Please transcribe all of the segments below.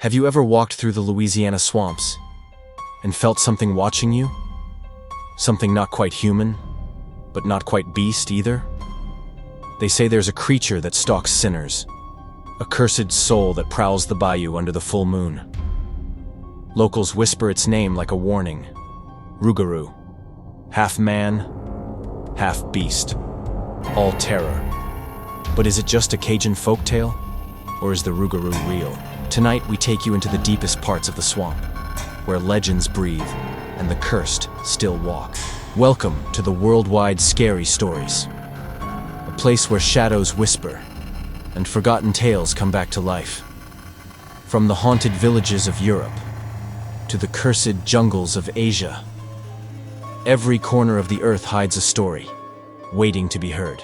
Have you ever walked through the Louisiana swamps and felt something watching you? Something not quite human, but not quite beast either? They say there's a creature that stalks sinners, a cursed soul that prowls the bayou under the full moon. Locals whisper its name like a warning. Rougarou. Half man, half beast. All terror. But is it just a Cajun folktale? Or is the Rougarou real? Tonight we take you into the deepest parts of the swamp, where legends breathe and the cursed still walk. Welcome to the worldwide Scary Stories, a place where shadows whisper and forgotten tales come back to life. From the haunted villages of Europe to the cursed jungles of Asia, every corner of the earth hides a story, waiting to be heard.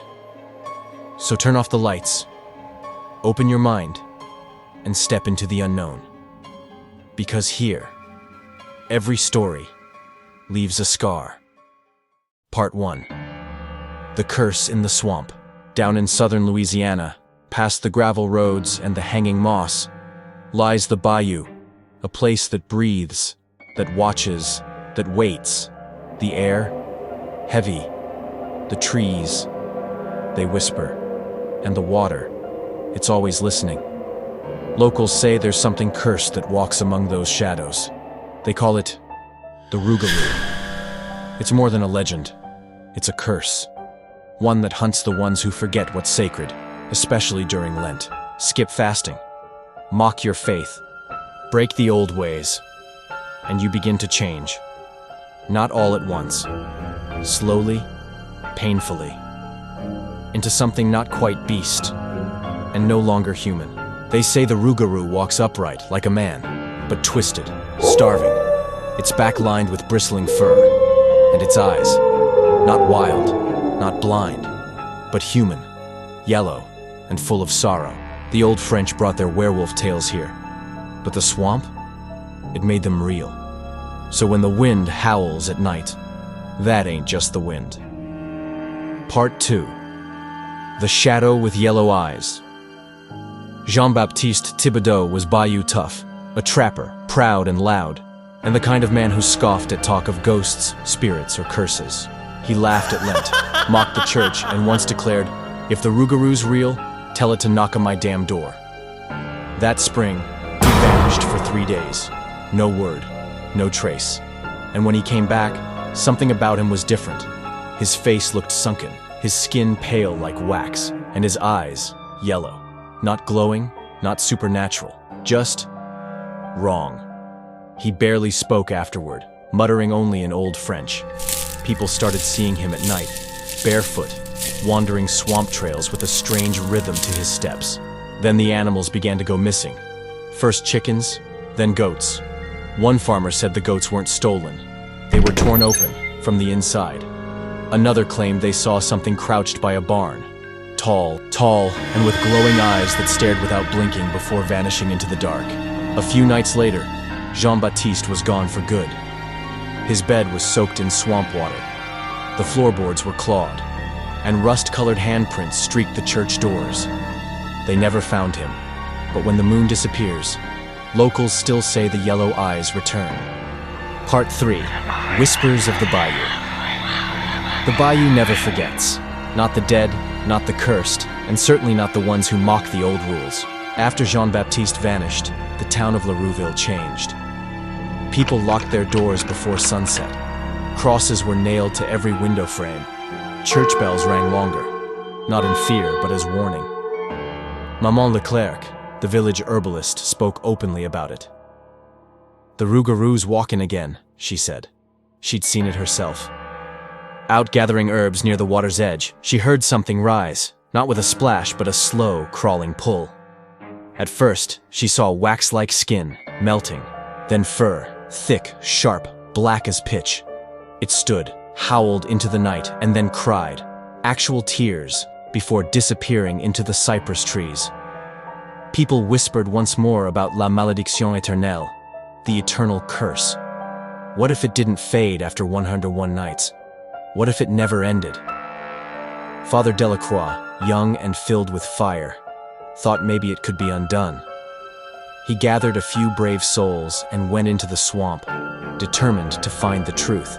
So turn off the lights, open your mind, and step into the unknown. Because here, every story leaves a scar. Part 1. The Curse in the Swamp. Down in southern Louisiana, past the gravel roads and the hanging moss, lies the Bayou, a place that breathes, that watches, that waits. The air, heavy. The trees, they whisper. And the water, it's always listening. Locals say there's something cursed that walks among those shadows. They call it the Rougarou. It's more than a legend. It's a curse. One that hunts the ones who forget what's sacred, especially during Lent. Skip fasting. Mock your faith. Break the old ways. And you begin to change. Not all at once. Slowly, painfully. Into something not quite beast, and no longer human. They say the Rougarou walks upright, like a man, but twisted, starving. Its back lined with bristling fur, and its eyes, not wild, not blind, but human, yellow, and full of sorrow. The old French brought their werewolf tales here, but the swamp, it made them real. So when the wind howls at night, that ain't just the wind. Part 2. The Shadow with Yellow Eyes. Jean-Baptiste Thibodeau was Bayou tough, a trapper, proud and loud, and the kind of man who scoffed at talk of ghosts, spirits, or curses. He laughed at Lent, mocked the church, and once declared, "If the Rougarou's real, tell it to knock on my damn door." That spring, he vanished for 3 days. No word, no trace. And when he came back, something about him was different. His face looked sunken, his skin pale like wax, and his eyes yellow. Not glowing, not supernatural, just wrong. He barely spoke afterward, muttering only in Old French. People started seeing him at night, barefoot, wandering swamp trails with a strange rhythm to his steps. Then the animals began to go missing. First chickens, then goats. One farmer said the goats weren't stolen. They were torn open from the inside. Another claimed they saw something crouched by a barn. Tall, and with glowing eyes that stared without blinking before vanishing into the dark. A few nights later, Jean-Baptiste was gone for good. His bed was soaked in swamp water. The floorboards were clawed, and rust-colored handprints streaked the church doors. They never found him, but when the moon disappears, locals still say the yellow eyes return. Part 3. Whispers of the Bayou. The Bayou never forgets. Not the dead, not the cursed, and certainly not the ones who mock the old rules. After Jean-Baptiste vanished, the town of Larouville changed. People locked their doors before sunset. Crosses were nailed to every window frame. Church bells rang longer, not in fear, but as warning. Maman Leclerc, the village herbalist, spoke openly about it. "The Rougarou's walkin' again," she said. She'd seen it herself. Out gathering herbs near the water's edge, she heard something rise, not with a splash, but a slow, crawling pull. At first, she saw wax-like skin, melting, then fur, thick, sharp, black as pitch. It stood, howled into the night, and then cried, actual tears, before disappearing into the cypress trees. People whispered once more about la malédiction éternelle, the eternal curse. What if it didn't fade after 101 nights? What if it never ended? Father Delacroix, young and filled with fire, thought maybe it could be undone. He gathered a few brave souls and went into the swamp, determined to find the truth.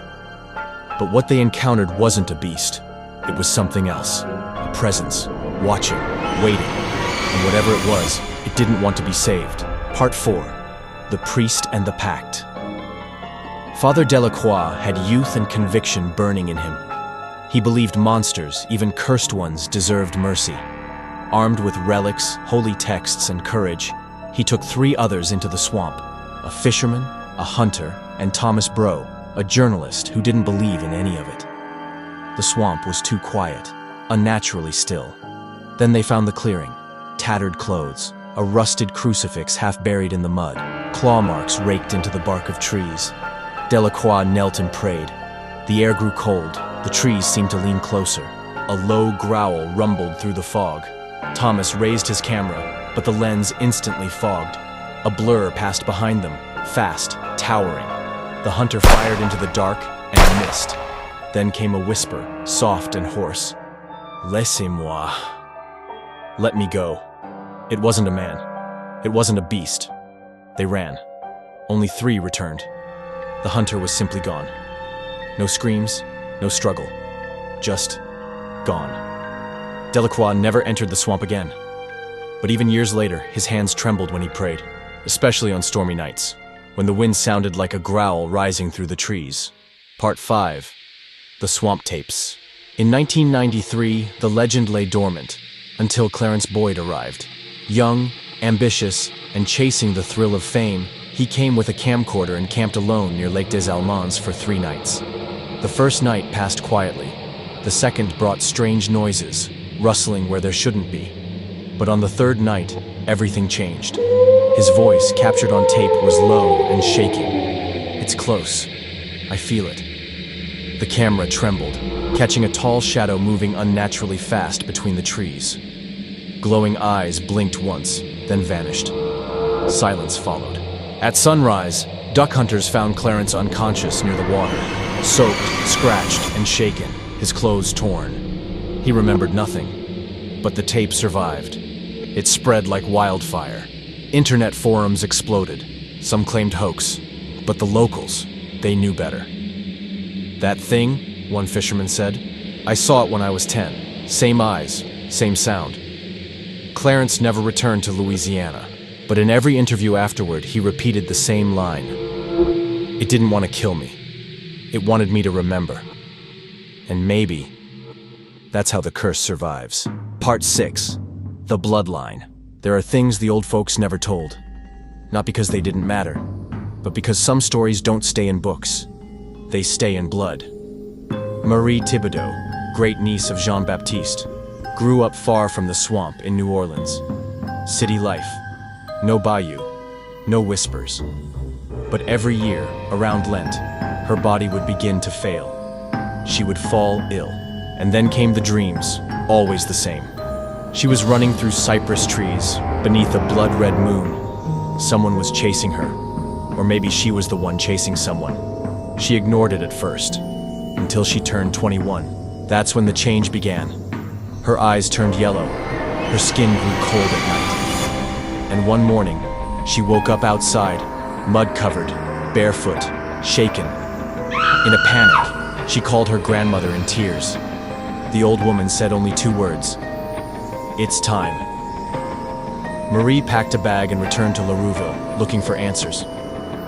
But what they encountered wasn't a beast. It was something else. A presence, watching, waiting. And whatever it was, it didn't want to be saved. Part 4. The Priest and the Pact. Father Delacroix had youth and conviction burning in him. He believed monsters, even cursed ones, deserved mercy. Armed with relics, holy texts, and courage, he took 3 others into the swamp: a fisherman, a hunter, and Thomas Bro, a journalist who didn't believe in any of it. The swamp was too quiet, unnaturally still. Then they found the clearing: tattered clothes, a rusted crucifix half buried in the mud, claw marks raked into the bark of trees. Delacroix knelt and prayed. The air grew cold, the trees seemed to lean closer. A low growl rumbled through the fog. Thomas raised his camera, but the lens instantly fogged. A blur passed behind them, fast, towering. The hunter fired into the dark and missed. Then came a whisper, soft and hoarse. Laissez-moi. Let me go. It wasn't a man. It wasn't a beast. They ran. Only 3 returned. The hunter was simply gone. No screams, no struggle. Just gone. Delacroix never entered the swamp again. But even years later, his hands trembled when he prayed, especially on stormy nights, when the wind sounded like a growl rising through the trees. Part 5. The Swamp Tapes. In 1993, the legend lay dormant, until Clarence Boyd arrived. Young, ambitious, and chasing the thrill of fame, he came with a camcorder and camped alone near Lake des Allemands for 3 nights. The first night passed quietly. The second brought strange noises, rustling where there shouldn't be. But on the 3rd night, everything changed. His voice, captured on tape, was low and shaking. It's close. I feel it. The camera trembled, catching a tall shadow moving unnaturally fast between the trees. Glowing eyes blinked once, then vanished. Silence followed. At sunrise, duck hunters found Clarence unconscious near the water, soaked, scratched, and shaken, his clothes torn. He remembered nothing, but the tape survived. It spread like wildfire. Internet forums exploded. Some claimed hoax, but the locals, they knew better. That thing, one fisherman said, I saw it when I was 10. Same eyes, same sound. Clarence never returned to Louisiana, but in every interview afterward, he repeated the same line. It didn't want to kill me. It wanted me to remember. And maybe that's how the curse survives. Part 6. The Bloodline. There are things the old folks never told. Not because they didn't matter, but because some stories don't stay in books. They stay in blood. Marie Thibodeau, great niece of Jean-Baptiste, grew up far from the swamp in New Orleans. City life. No bayou. No whispers. But every year, around Lent, her body would begin to fail. She would fall ill. And then came the dreams, always the same. She was running through cypress trees, beneath a blood-red moon. Someone was chasing her. Or maybe she was the one chasing someone. She ignored it at first, until she turned 21. That's when the change began. Her eyes turned yellow. Her skin grew cold at night. And one morning, she woke up outside, mud-covered, barefoot, shaken. In a panic, she called her grandmother in tears. The old woman said only 2 words. It's time. Marie packed a bag and returned to Rougarou, looking for answers.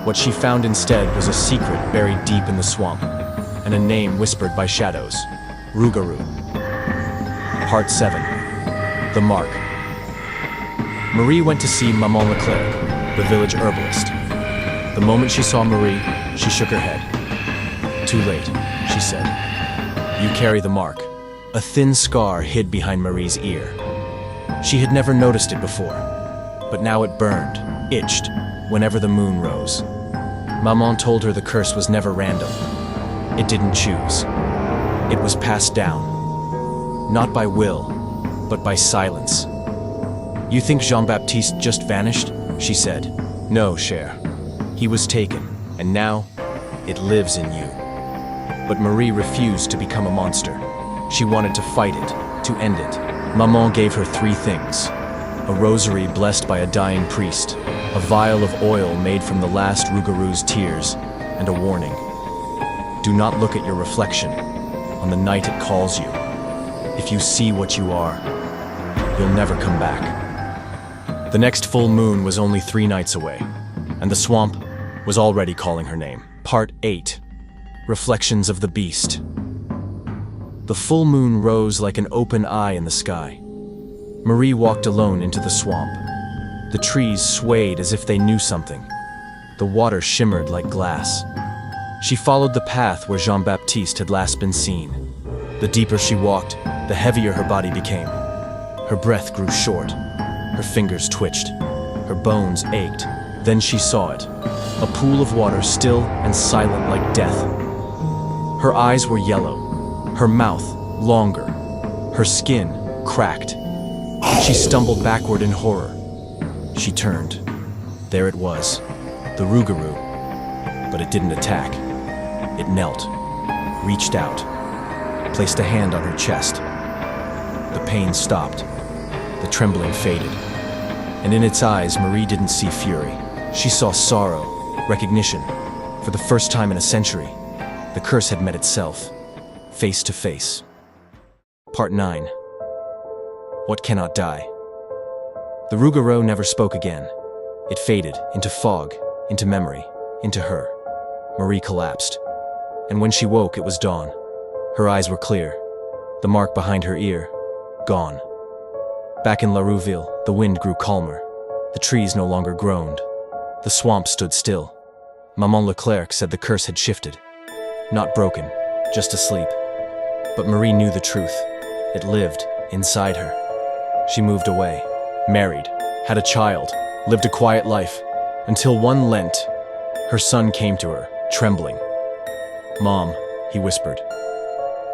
What she found instead was a secret buried deep in the swamp, and a name whispered by shadows. Rougarou. Part 7. The Mark. Marie went to see Maman Leclerc, the village herbalist. The moment she saw Marie, she shook her head. Too late, she said. You carry the mark. A thin scar hid behind Marie's ear. She had never noticed it before, but now it burned, itched, whenever the moon rose. Maman told her the curse was never random. It didn't choose. It was passed down. Not by will, but by silence. You think Jean-Baptiste just vanished? She said. No, cher. He was taken, and now it lives in you. But Marie refused to become a monster. She wanted to fight it, to end it. Maman gave her 3 things. a rosary blessed by a dying priest, a vial of oil made from the last Rougarou's tears, and a warning. Do not look at your reflection on the night it calls you. If you see what you are, you'll never come back. The next full moon was only 3 nights away, and the swamp was already calling her name. Part 8. Reflections of the Beast. The full moon rose like an open eye in the sky. Marie walked alone into the swamp. The trees swayed as if they knew something. The water shimmered like glass. She followed the path where Jean-Baptiste had last been seen. The deeper she walked, the heavier her body became. Her breath grew short. Her fingers twitched. Her bones ached. Then she saw it. A pool of water, still and silent like death. Her eyes were yellow. Her mouth longer. Her skin cracked. She stumbled backward in horror. She turned. There it was, the Rougarou. But it didn't attack. It knelt, reached out, placed a hand on her chest. The pain stopped. The trembling faded. And in its eyes, Marie didn't see fury. She saw sorrow, recognition. For the first time in a century, the curse had met itself, face to face. Part 9. What cannot die? The Rougarou never spoke again. It faded into fog, into memory, into her. Marie collapsed. And when she woke, it was dawn. Her eyes were clear. The mark behind her ear, gone. Back in La Rouville, the wind grew calmer. The trees no longer groaned. The swamp stood still. Maman Leclerc said the curse had shifted. Not broken, just asleep. But Marie knew the truth. It lived inside her. She moved away, married, had a child, lived a quiet life, until one Lent, her son came to her, trembling. "Mom," he whispered,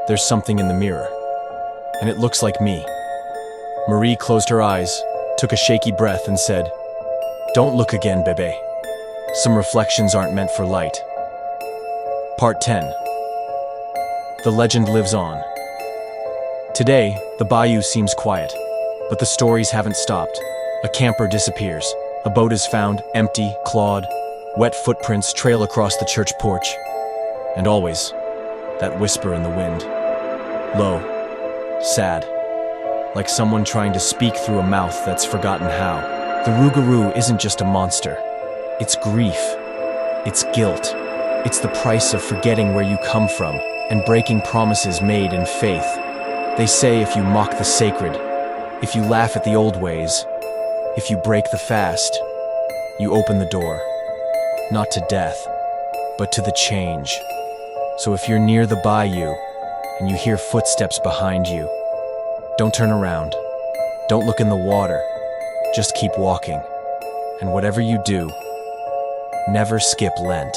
"there's something in the mirror, and it looks like me." Marie closed her eyes, took a shaky breath, and said, "Don't look again, bébé. Some reflections aren't meant for light." Part 10. The legend lives on. Today, the Bayou seems quiet, but the stories haven't stopped. A camper disappears. A boat is found, empty, clawed. Wet footprints trail across the church porch. And always, that whisper in the wind. Low, sad, like someone trying to speak through a mouth that's forgotten how. The Rougarou isn't just a monster. It's grief. It's guilt. It's the price of forgetting where you come from and breaking promises made in faith. They say if you mock the sacred, if you laugh at the old ways, if you break the fast, you open the door, not to death, but to the change. So if you're near the Bayou and you hear footsteps behind you, don't turn around. Don't look in the water. Just keep walking. And whatever you do, never skip Lent.